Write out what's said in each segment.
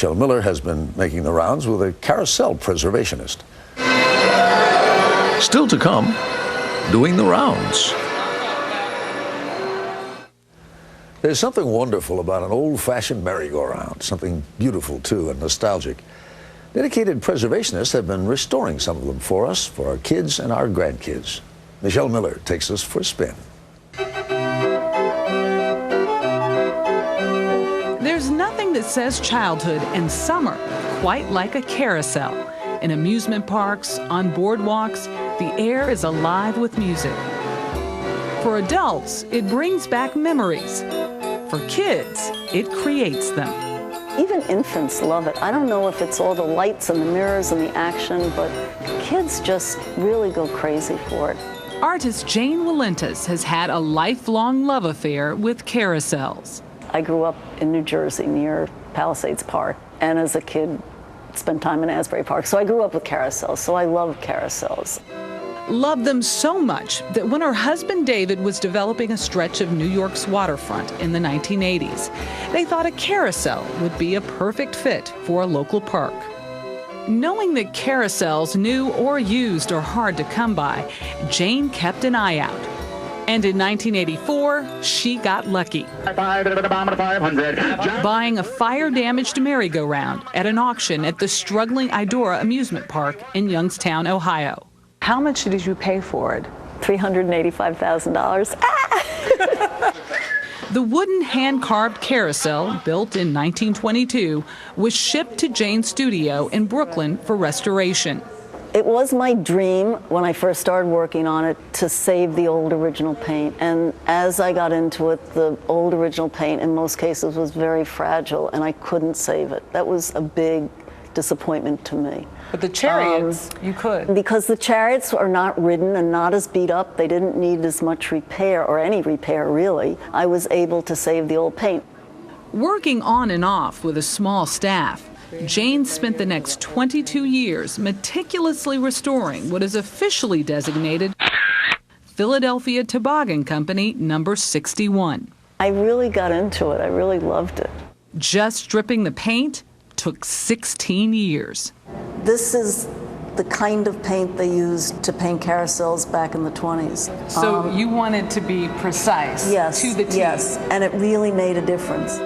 Michelle Miller has been making the rounds with a carousel preservationist. Still to come, doing the rounds. There's something wonderful about an old-fashioned merry-go-round, something beautiful, too, and nostalgic. Dedicated preservationists have been restoring some of them for us, for our kids and our grandkids. Michelle Miller takes us for a spin. There's nothing that says childhood and summer quite like a carousel. In amusement parks, on boardwalks, the air is alive with music. For adults, it brings back memories. For kids, it creates them. Even infants love it. I don't know if it's all the lights and the mirrors and the action, but kids just really go crazy for it. Artist Jane Walentas has had a lifelong love affair with carousels. I grew up in New Jersey near Palisades Park, and as a kid, spent time in Asbury Park. So I grew up with carousels, so I love carousels. Loved them so much that when her husband David was developing a stretch of New York's waterfront in the 1980s, they thought a carousel would be a perfect fit for a local park. Knowing that carousels, new or used, are hard to come by, Jane kept an eye out. And in 1984, she got lucky, buying a fire-damaged merry-go-round at an auction at the struggling Idora Amusement Park in Youngstown, Ohio. How much did you pay for it? $385,000. The wooden hand-carved carousel, built in 1922, was shipped to Jane's studio in Brooklyn for restoration. It was my dream when I first started working on it to save the old original paint. And as I got into it, the old original paint in most cases was very fragile and I couldn't save it. That was a big disappointment to me. But the chariots, you could. Because the chariots are not ridden and not as beat up, they didn't need as much repair, or any repair really. I was able to save the old paint. Working on and off with a small staff, Jane spent the next 22 years meticulously restoring what is officially designated Philadelphia Toboggan Company number 61. I really got into it. I really loved it. Just stripping the paint took 16 years. This is the kind of paint they used to paint carousels back in the 20s. So you wanted to be precise, yes, to the T. Yes, and it really made a difference.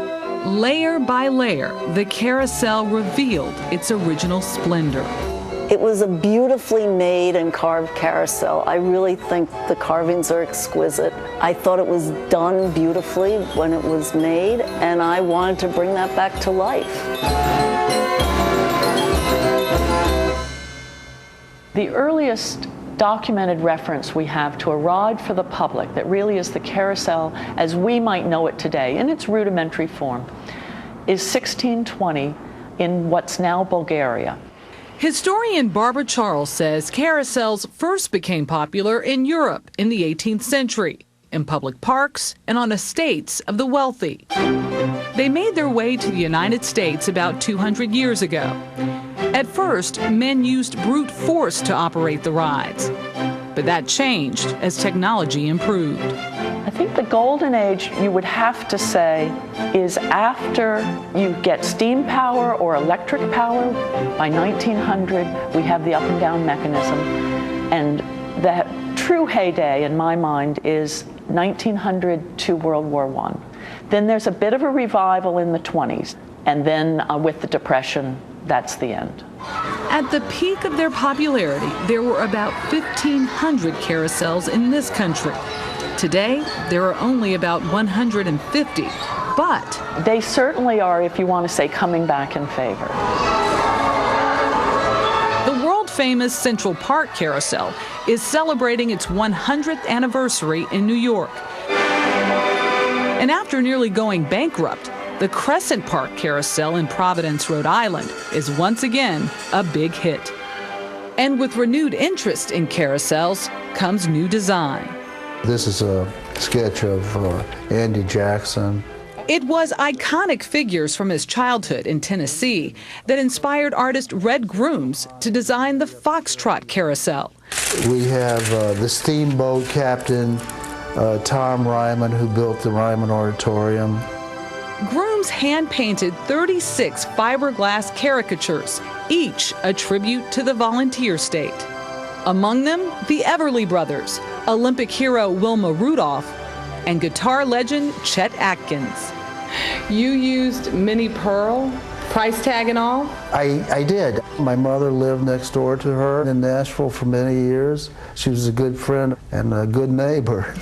Layer by layer, the carousel revealed its original splendor. It was a beautifully made and carved carousel. I really think the carvings are exquisite. I thought it was done beautifully when it was made, and I wanted to bring that back to life. The earliest documented reference we have to a ride for the public that really is the carousel as we might know it today in its rudimentary form is 1620 in what's now Bulgaria. Historian Barbara Charles says carousels first became popular in Europe in the 18th century, in public parks and on estates of the wealthy. They made their way to the United States about 200 years ago. At first, men used brute force to operate the rides, but that changed as technology improved. I think the golden age, you would have to say, is after you get steam power or electric power. By 1900, we have the up and down mechanism. And the true heyday, in my mind, is 1900 to World War I. Then there's a bit of a revival in the 20s. And then with the Depression, that's the end. At the peak of their popularity, there were about 1,500 carousels in this country. Today, there are only about 150, but they certainly are, if you want to say, coming back in favor. The world-famous Central Park Carousel is celebrating its 100th anniversary in New York. And after nearly going bankrupt, the Crescent Park Carousel in Providence, Rhode Island, is once again a big hit. And with renewed interest in carousels comes new design. This is a sketch of Andy Jackson. It was iconic figures from his childhood in Tennessee that inspired artist Red Grooms to design the Foxtrot Carousel. We have the steamboat captain, Tom Ryman, who built the Ryman Auditorium. Grooms grooms hand-painted 36 fiberglass caricatures, each a tribute to the volunteer state. Among them, the Everly Brothers, Olympic hero Wilma Rudolph, and guitar legend Chet Atkins. You used Minnie Pearl, price tag and all? I did. My mother lived next door to her in Nashville for many years. She was a good friend and a good neighbor.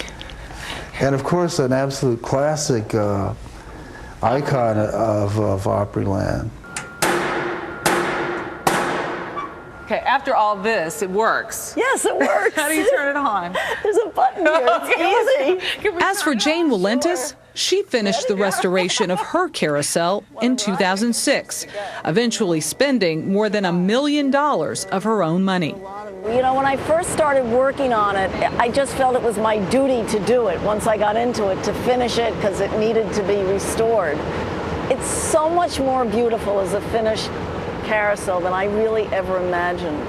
And of course, an absolute classic icon of Opryland. Okay, after all this, it works. Yes, it works. How do you turn it on? There's a button here. It's easy. As for Jane Walentas, she finished the restoration of her carousel in 2006, eventually spending more than $1 million of her own money. You know, when I first started working on it, I just felt it was my duty to do it once I got into it, to finish it because it needed to be restored. It's so much more beautiful as a finished carousel than I really ever imagined.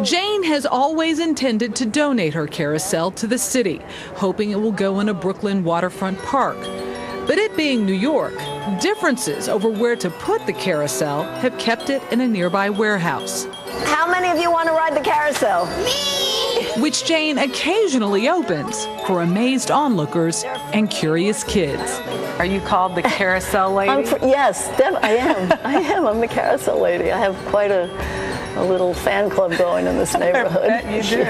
Jane has always intended to donate her carousel to the city, hoping it will go in a Brooklyn waterfront park. But it being New York, differences over where to put the carousel have kept it in a nearby warehouse. How many of you want to ride the carousel? Me! Which Jane occasionally opens for amazed onlookers and curious kids. Are you called the Carousel Lady? Yes, I am. I am. I'm the carousel lady. I have quite a little fan club going in this neighborhood. I bet you do.